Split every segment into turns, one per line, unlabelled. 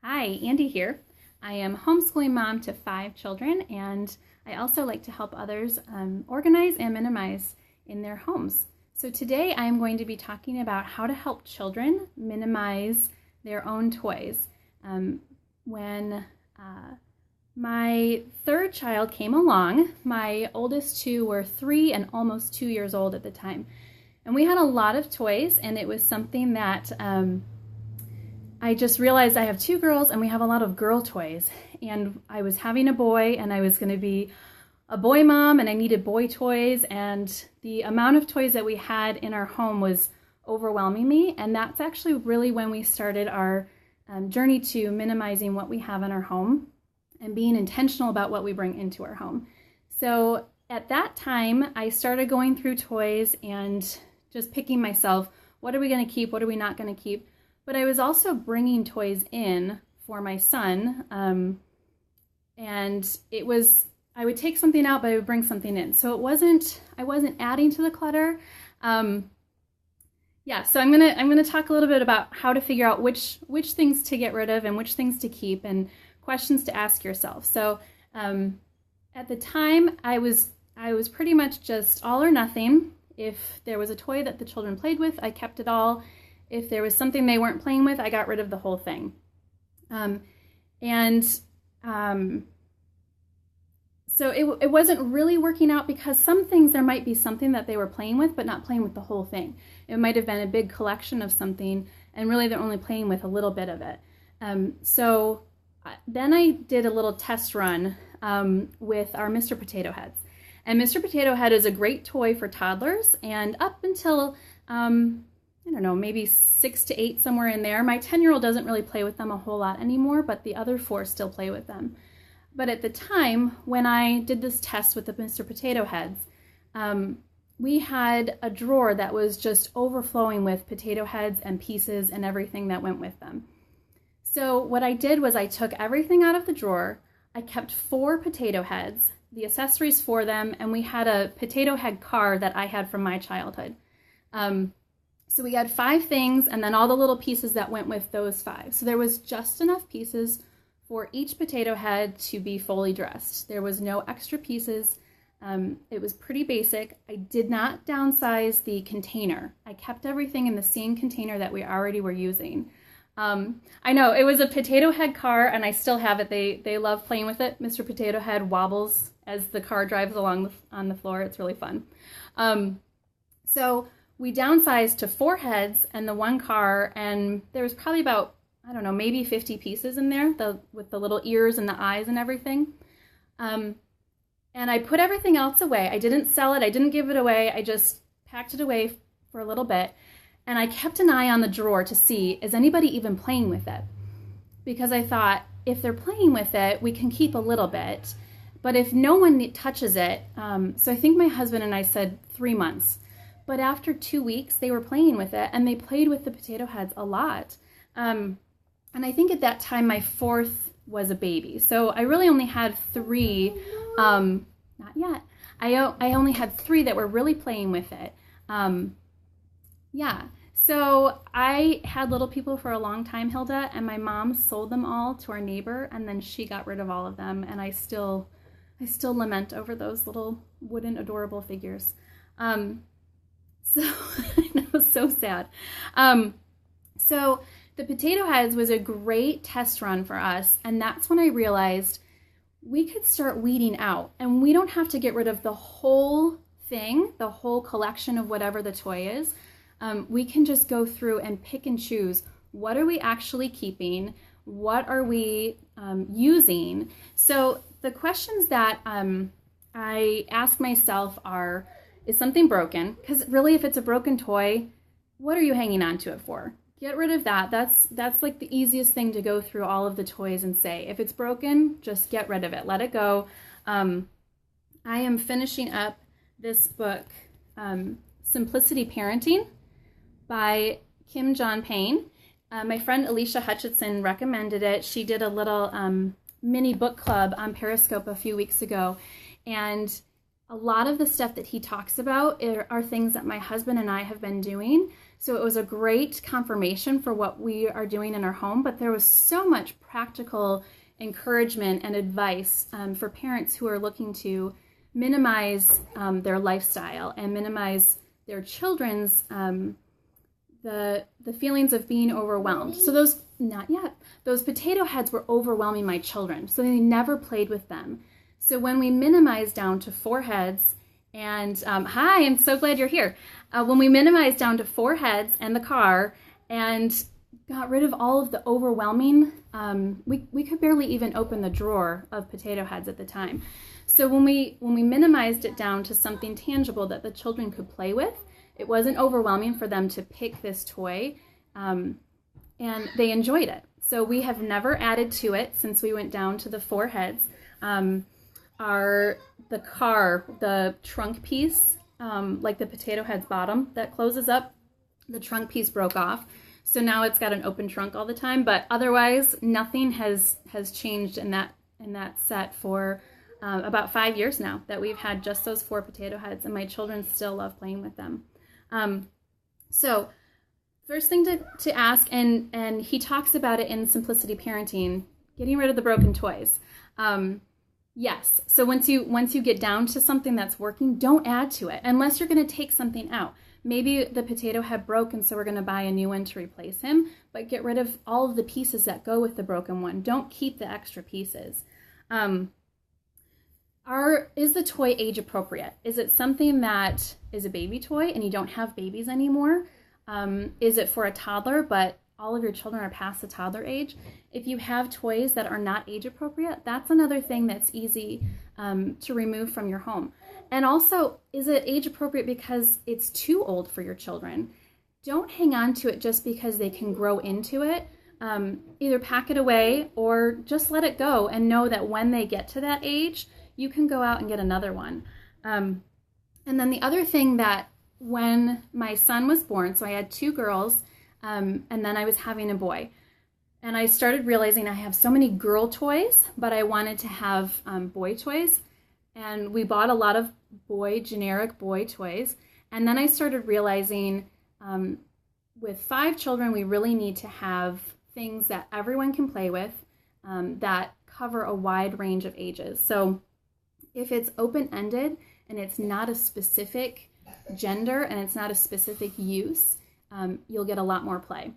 Hi, Andi here. I am homeschooling mom to 5 children, and I also like to help others organize and minimize in their homes. So today I'm going to be talking about how to help children minimize their own toys. When my third child came along, my oldest two were 3 and almost 2 years old at the time. And we had a lot of toys, and it was something that I just realized I have 2 girls and we have a lot of girl toys. And I was having a boy and I was going to be a boy mom and I needed boy toys, and the amount of toys that we had in our home was overwhelming me. And that's actually really when we started our journey to minimizing what we have in our home and being intentional about what we bring into our home. So at that time, I started going through toys and just picking myself, what are we going to keep? What are we not going to keep? But I was also bringing toys in for my son, and it was, I would take something out, but I would bring something in. So I wasn't adding to the clutter. Yeah, so I'm gonna talk a little bit about how to figure out which things to get rid of and which things to keep, and questions to ask yourself. So at the time, I was pretty much just all or nothing. If there was a toy that the children played with, I kept it all. If there was something they weren't playing with, I got rid of the whole thing. So it wasn't really working out, because some things there might be something that they were playing with, but not playing with the whole thing. It might have been a big collection of something, and really they're only playing with a little bit of it. So then I did a little test run with our Mr. Potato Heads. And Mr. Potato Head is a great toy for toddlers, and up until I don't know, maybe 6 to 8, somewhere in there. My 10-year-old doesn't really play with them a whole lot anymore, but the other 4 still play with them. But at the time, when I did this test with the Mr. Potato Heads, we had a drawer that was just overflowing with potato heads and pieces and everything that went with them. So what I did was I took everything out of the drawer. I kept 4 potato heads, the accessories for them, and we had a potato head car that I had from my childhood. So we had 5 things, and then all the little pieces that went with those 5. So there was just enough pieces for each potato head to be fully dressed. There was no extra pieces. It was pretty basic. I did not downsize the container. I kept everything in the same container that we already were using. I know, it was a potato head car, and I still have it. They love playing with it. Mr. Potato Head wobbles as the car drives along on the floor. It's really fun. So we downsized to 4 heads and the 1 car, and there was probably about, I don't know, maybe 50 pieces in there, with the little ears and the eyes and everything. And I put everything else away. I didn't sell it. I didn't give it away. I just packed it away for a little bit. And I kept an eye on the drawer to see, is anybody even playing with it? Because I thought, if they're playing with it, we can keep a little bit. But if no one touches it, so I think my husband and I said 3 months. But after 2 weeks, they were playing with it, and they played with the potato heads a lot. And I think at that time, my 4th was a baby. So I really only had 3, not yet. I only had 3 that were really playing with it. Yeah, so I had little people for a long time, Hilda, and my mom sold them all to our neighbor, and then she got rid of all of them, and I still lament over those little wooden adorable figures. So I know, so sad. So the potato heads was a great test run for us, and that's when I realized we could start weeding out, and we don't have to get rid of the whole thing, the whole collection of whatever the toy is. We can just go through and pick and choose, what are we actually keeping? What are we using? So the questions that I ask myself are, is something broken? Because really, if it's a broken toy, what are you hanging on to it for? Get rid of that. That's like the easiest thing to go through all of the toys and say, if it's broken, just get rid of it. Let it go. I am finishing up this book, Simplicity Parenting by Kim John Payne. My friend Alicia Hutchinson recommended it. She did a little mini book club on Periscope a few weeks ago, and a lot of the stuff that he talks about are things that my husband and I have been doing. So it was a great confirmation for what we are doing in our home, but there was so much practical encouragement and advice for parents who are looking to minimize their lifestyle and minimize their children's the feelings of being overwhelmed. So those potato heads were overwhelming my children, so they never played with them. So when we minimized down to 4 heads, and hi, I'm so glad you're here. When we minimized down to 4 heads and the car and got rid of all of the overwhelming, we could barely even open the drawer of potato heads at the time. So when we minimized it down to something tangible that the children could play with, it wasn't overwhelming for them to pick this toy, and they enjoyed it. So we have never added to it since we went down to the 4 heads. The car, the trunk piece, like the potato head's bottom that closes up, the trunk piece broke off. So now it's got an open trunk all the time, but otherwise nothing has changed in that set for about 5 years now that we've had just those 4 potato heads, and my children still love playing with them. So first thing to ask, and he talks about it in Simplicity Parenting, getting rid of the broken toys. Yes, so once you get down to something that's working, don't add to it unless you're going to take something out. Maybe the potato head broke, and so we're going to buy a new one to replace him, but get rid of all of the pieces that go with the broken one. Don't keep the extra pieces. Is the toy age appropriate? Is it something that is a baby toy and you don't have babies anymore? Is it for a toddler, but all of your children are past the toddler age? If you have toys that are not age appropriate, that's another thing that's easy to remove from your home. And also, is it age appropriate because it's too old for your children? Don't hang on to it just because they can grow into it. Either pack it away or just let it go and know that when they get to that age, you can go out and get another one. And then the other thing, that when my son was born, so I had 2 girls, and then I was having a boy. And I started realizing I have so many girl toys, but I wanted to have boy toys. And we bought a lot of generic boy toys. And then I started realizing with 5 children, we really need to have things that everyone can play with that cover a wide range of ages. So if it's open-ended and it's not a specific gender and it's not a specific use, you'll get a lot more play.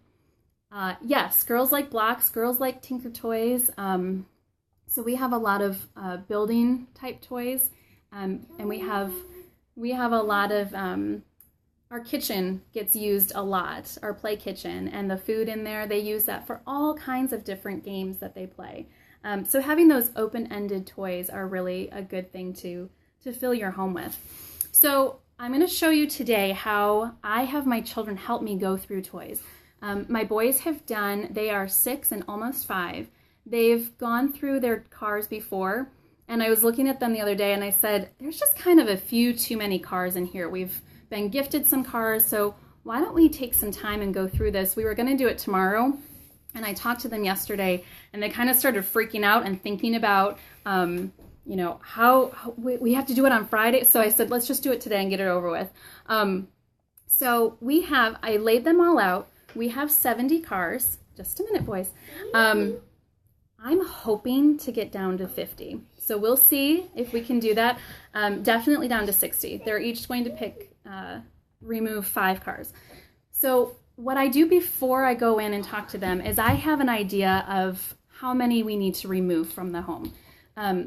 Yes, girls like blocks, girls like Tinker Toys. So we have a lot of building type toys, and we have a lot of, our kitchen gets used a lot, our play kitchen, and the food in there, they use that for all kinds of different games that they play. So having those open-ended toys are really a good thing to fill your home with. So I'm going to show you today how I have my children help me go through toys. My boys they are 6 and almost 5. They've gone through their cars before, and I was looking at them the other day and I said, there's just kind of a few too many cars in here. We've been gifted some cars, so why don't we take some time and go through this? We were going to do it tomorrow, and I talked to them yesterday, and they kind of started freaking out and thinking about, how we have to do it on Friday. So I said, let's just do it today and get it over with. So I laid them all out. We have 70 cars. Just a minute, boys. I'm hoping to get down to 50. So we'll see if we can do that. Definitely down to 60. They're each going to remove 5 cars. So what I do before I go in and talk to them is I have an idea of how many we need to remove from the home.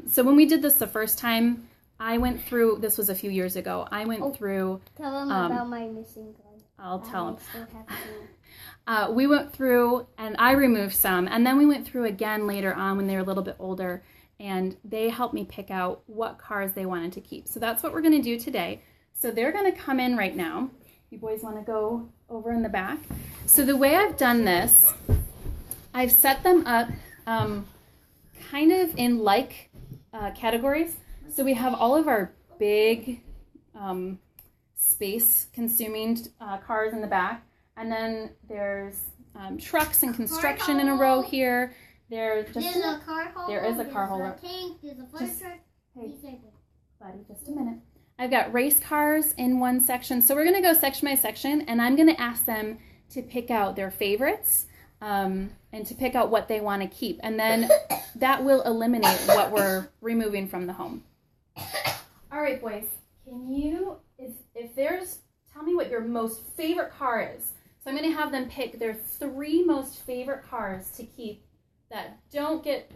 So when we did this the first time, I went through, this was a few years ago, I went through... Tell them about my missing gun. I'll tell them. We went through and I removed some, and then we went through again later on when they were a little bit older, and they helped me pick out what cars they wanted to keep. So that's what we're going to do today. So they're going to come in right now. You boys want to go over in the back? So the way I've done this, I've set them up kind of in like categories. So we have all of our big space-consuming cars in the back. And then there's trucks and construction in a row here. There's a car holder. There is a car holder. There's a tank. There's a fire truck. Hey, buddy, just a minute. I've got race cars in one section. So we're going to go section by section, and I'm going to ask them to pick out their favorites and to pick out what they want to keep. And then that will eliminate what we're removing from the home. All right, boys, can you, if there's, tell me what your most favorite car is. So I'm going to have them pick their 3 most favorite cars to keep that don't get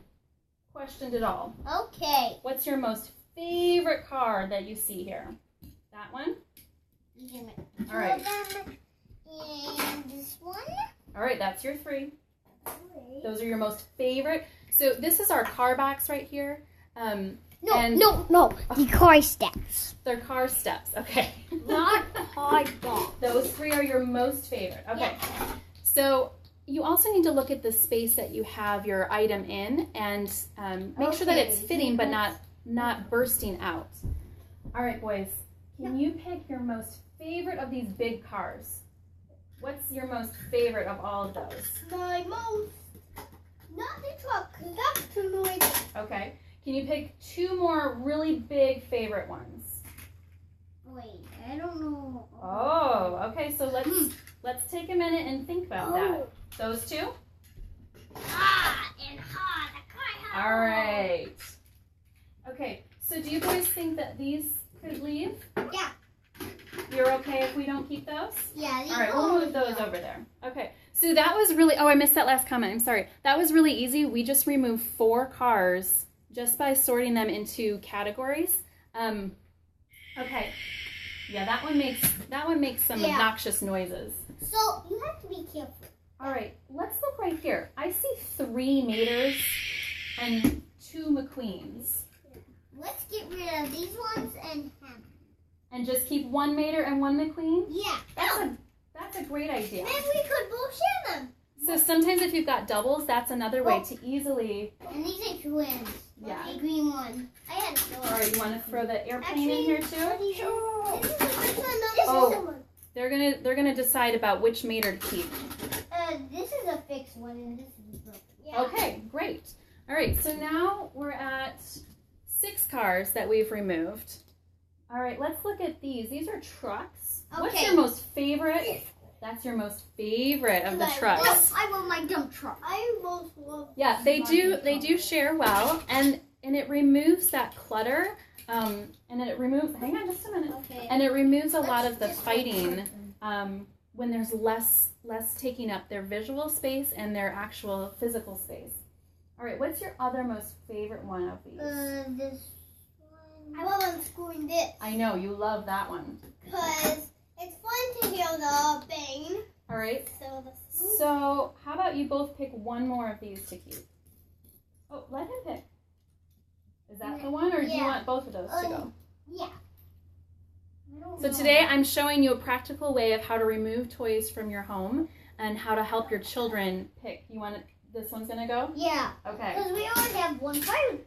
questioned at all.
Okay.
What's your most favorite car that you see here? That one? All right.
And this one?
All right, that's your 3.
Okay.
Those are your most favorite. So this is our car box right here.
No. The car steps.
They're car steps. Okay.
Not car box.
Those 3 are your most favorite. Okay.
Yeah.
So you also need to look at the space that you have your item in and make sure that it's fitting but not bursting out. All right, boys. Can you pick your most favorite of these big cars? What's your most favorite of all of those?
My most, not the truck, because that's too noisy.
Okay. Can you pick 2 more really big favorite ones?
Wait, I don't know.
Oh, okay. So let's take a minute and think about that. Those 2?
Hot and hot.
All right. Okay. So do you boys think that these could leave?
Yeah.
You're okay if we don't keep those?
Yeah.
All right, we'll move those over there. Okay. So that was really, oh, I missed that last comment. I'm sorry. That was really easy. We just removed 4 cars just by sorting them into categories. Okay. Yeah, that one makes some obnoxious noises.
So you have to be careful.
All right, let's look right here. I see 3 Maters and 2 McQueens.
Let's get rid of these ones and have them.
And just keep 1 Mater and 1 McQueen?
Yeah.
That's a great idea.
Then we could both share them.
So sometimes if you've got doubles, that's another way to easily...
And these are twins.
Yeah.
The green one. I had to throw it.
All right, you want to throw the airplane in here too?
This is the one.
They're gonna decide about which Mater to keep.
This is a fixed one and this is broken. Yeah.
Okay, great. All right, so now we're at 6 cars that we've removed. All right, let's look at these. These are trucks.
Okay.
What's your most favorite? That's your most favorite of the trucks.
I love my dump truck. I most love.
Yeah, they do share well, and it removes that clutter. And it removes. Hang on, just a minute.
Okay.
And it removes a lot of the fighting when there's less taking up their visual space and their actual physical space. All right, what's your other most favorite one of these?
This one. I love unscrewing this.
I know you love that one.
Because it's fun to hear the bang.
All right.
So
So how about you both pick 1 more of these to keep? Oh, let him pick. Is that the one, or do you want both of those to go?
Yeah.
So today I'm showing you a practical way of how to remove toys from your home and how to help your children pick. You want this one's gonna go?
Yeah.
Okay.
Because we only have 1 fire.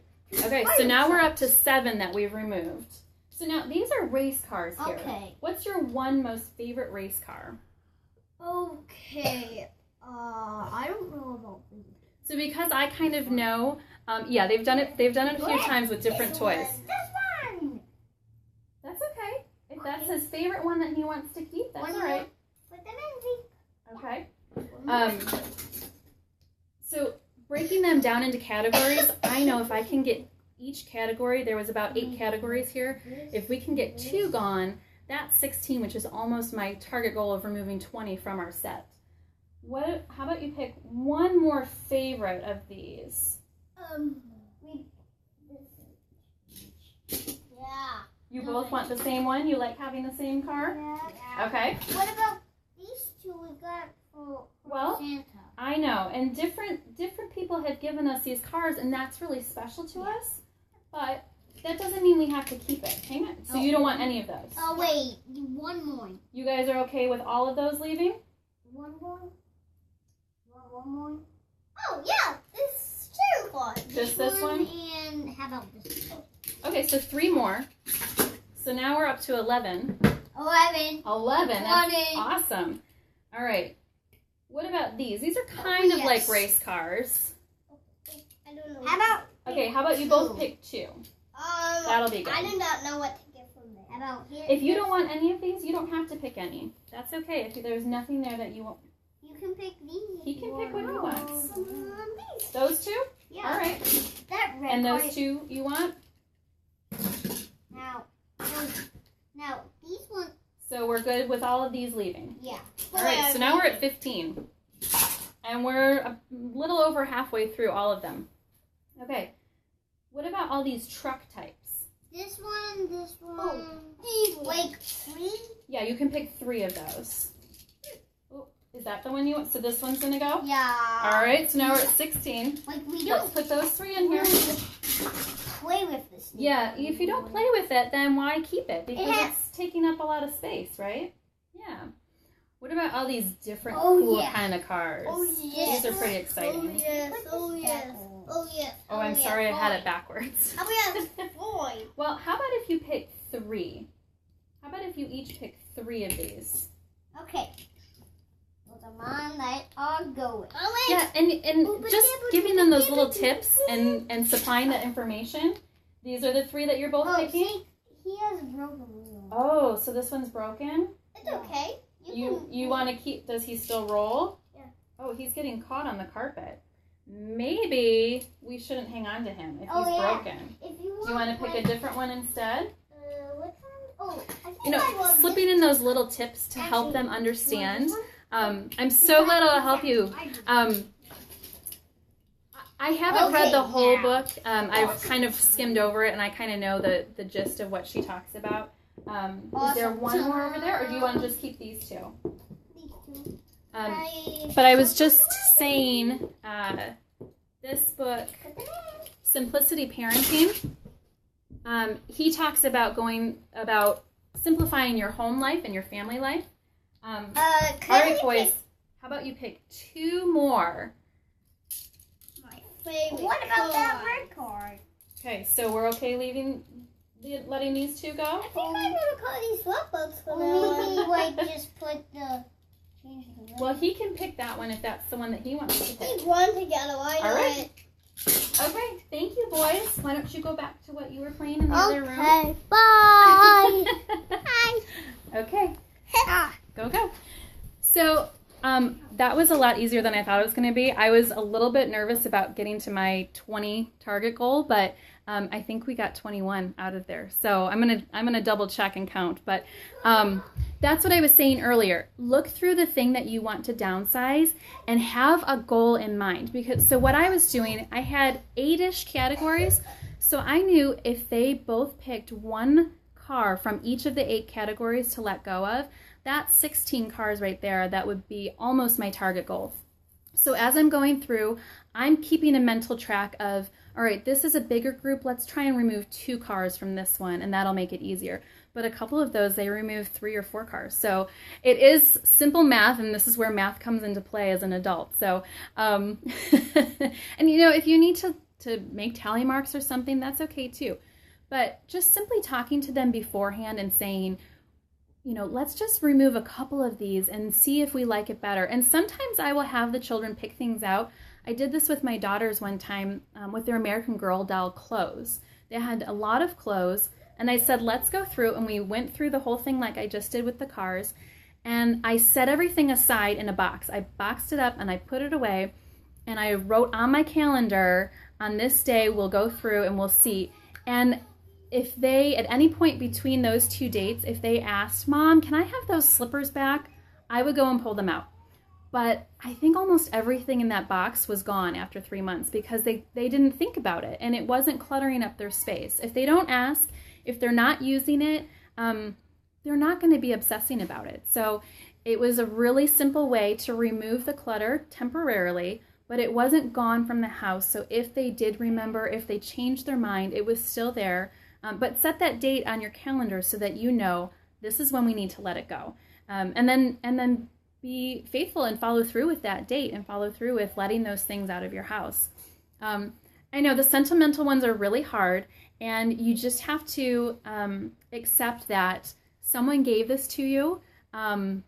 Okay, so now we're up to 7 that we've removed. So now these are race cars here.
Okay.
What's your 1 most favorite race car?
Okay. I don't know about these.
So because I kind of know, yeah, they've done it a few times with different toys.
This one.
That's okay. If that's his favorite one that he wants to keep, that's all right.
Put them in.
Okay. So breaking them down into categories, I know if I can get each category, there was about 8 categories here. If we can get 2 gone, that's 16, which is almost my target goal of removing 20 from our set. How about you pick 1 more favorite of these?
Yeah.
You both want the same one? You like having the same car?
Yeah.
Okay.
What about these 2 we got for Santa?
I know, and different people have given us these cars, and that's really special to us, but that doesn't mean we have to keep it. Hang on. So you don't want any of those?
Oh, wait. 1 more.
You guys are okay with all of those leaving?
1 more? 1 more? Oh, yeah. This is fun.
Just this one?
And how about this one?
Okay, so 3 more. So now we're up to 11.
11.
11. That's awesome. All right. What about these? These are kind of like race cars.
I don't know. How about
you both pick 2? That'll be good.
I do not know what to get from there. How about here?
If you don't want any of these, you don't have to pick any. That's okay. If there's nothing there that you want.
You can pick these.
He can pick what he wants.
These.
Those two?
Yeah.
All right.
That red
And
card
those
is-
two you want?
Now, these ones,
So we're good with all of these leaving.
yeah.
All right, so now we're at 15. And we're a little over halfway through all of them. Okay. What about all these truck types?
This one. Like 3?
Yeah, you can pick 3 of those. Oh, is that the one you want? So this one's going to go?
Yeah.
All right, so now we're at 16.
Like we
Let's
don't
put those 3 in here.
play with this.
Yeah, if you don't play with it, then why keep it? Because it's taking up a lot of space, right? Yeah. What about all these different cool kind of cars?
Oh, yes.
These are pretty exciting.
Oh, yes. Oh, yes. Oh, yes.
Oh, I'm sorry I had it backwards.
How about boy?
Well, how about if you pick 3? How about if you each pick 3 of these?
Okay. Well, the one that are going. Oh, wait.
Yeah, and just giving them those little tips and supplying that information. These are the 3 that you're both picking?
See, he has a broken wheel.
Oh, so this one's broken?
It's okay.
You want to keep, does he still roll?
Yeah.
Oh, he's getting caught on the carpet. Maybe we shouldn't hang on to him if he's broken.
If
Do you want to pick a different one instead?
Which one? Oh, I think
You know,
I want
slipping in those little tips to help them understand. I'm so glad I'll help you. I haven't read the whole book. I've kind of skimmed over it, and I kind of know the gist of what she talks about. Is there one more over there, or do you want to just keep these 2?
These 2.
But I was just saying, this book, Simplicity Parenting, he talks about simplifying your home life and your family life. All right, boys, how about you pick 2 more?
My favorite. What about that red card?
Okay, so we're okay letting these 2 go?
I think I'm gonna call these swap ups for now. Maybe just put the.
Well, he can pick that one if that's the one that he wants to pick.
Take one together. Why not?
All right. Okay, thank you, boys. Why don't you go back to what you were playing in the other room?
Okay, bye. Bye.
Okay, go. So, that was a lot easier than I thought it was going to be. I was a little bit nervous about getting to my 20 target goal, but I think we got 21 out of there. So I'm gonna double check and count. But that's what I was saying earlier. Look through the thing that you want to downsize and have a goal in mind. So what I was doing, I had 8-ish categories. So I knew if they both picked 1 car from each of the 8 categories to let go of, that's 16 cars right there. That would be almost my target goal. So as I'm going through, I'm keeping a mental track of, all right, this is a bigger group. Let's try and remove 2 cars from this one, and that'll make it easier. But a couple of those, they remove 3 or 4 cars. So it is simple math, and this is where math comes into play as an adult. So, and you know, if you need to make tally marks or something, that's okay too. But just simply talking to them beforehand and saying, you know, let's just remove a couple of these and see if we like it better. And sometimes I will have the children pick things out. I did this with my daughters one time with their American Girl doll clothes. They had a lot of clothes, and I said, let's go through, and we went through the whole thing like I just did with the cars, and I set everything aside in a box. I boxed it up, and I put it away, and I wrote on my calendar, on this day, we'll go through and we'll see. And if they, at any point between those 2 dates, if they asked, Mom, can I have those slippers back? I would go and pull them out. But I think almost everything in that box was gone after 3 months because they didn't think about it, and it wasn't cluttering up their space. If they don't ask, if they're not using it, they're not going to be obsessing about it. So it was a really simple way to remove the clutter temporarily, but it wasn't gone from the house. So if they did remember, if they changed their mind, it was still there. But set that date on your calendar so that you know this is when we need to let it go. And then be faithful and follow through with that date and follow through with letting those things out of your house. I know the sentimental ones are really hard, and you just have to accept that someone gave this to you, and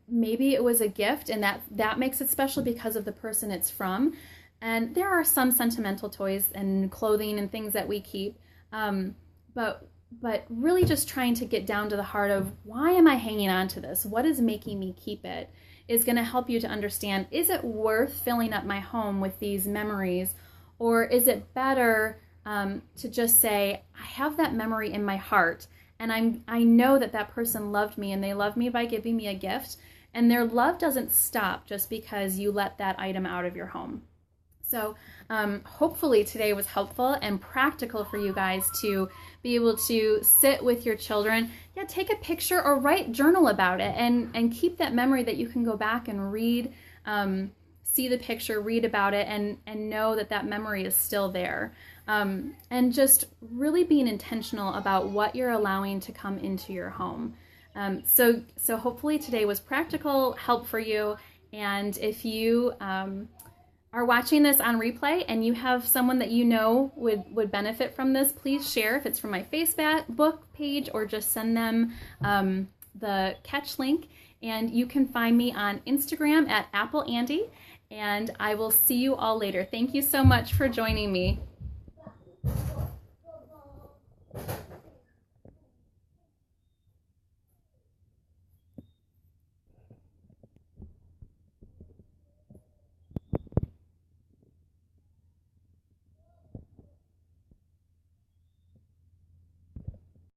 maybe it was a gift, and that makes it special because of the person it's from. And there are some sentimental toys and clothing and things that we keep, but but really just trying to get down to the heart of, why am I hanging on to this? What is making me keep it? Is going to help you to understand, is it worth filling up my home with these memories? Or is it better to just say, I have that memory in my heart, and I know that that person loved me, and they loved me by giving me a gift, and their love doesn't stop just because you let that item out of your home. So hopefully today was helpful and practical for you guys to be able to sit with your children. Yeah, take a picture or journal about it, and keep that memory that you can go back and read, see the picture, read about it, and know that that memory is still there. And just really being intentional about what you're allowing to come into your home. So hopefully today was practical help for you. And if you are watching this on replay and you have someone that you know would benefit from this, please share if it's from my Facebook page, or just send them the catch link. And you can find me on Instagram at appleandi, and I will see you all later. Thank you so much for joining me.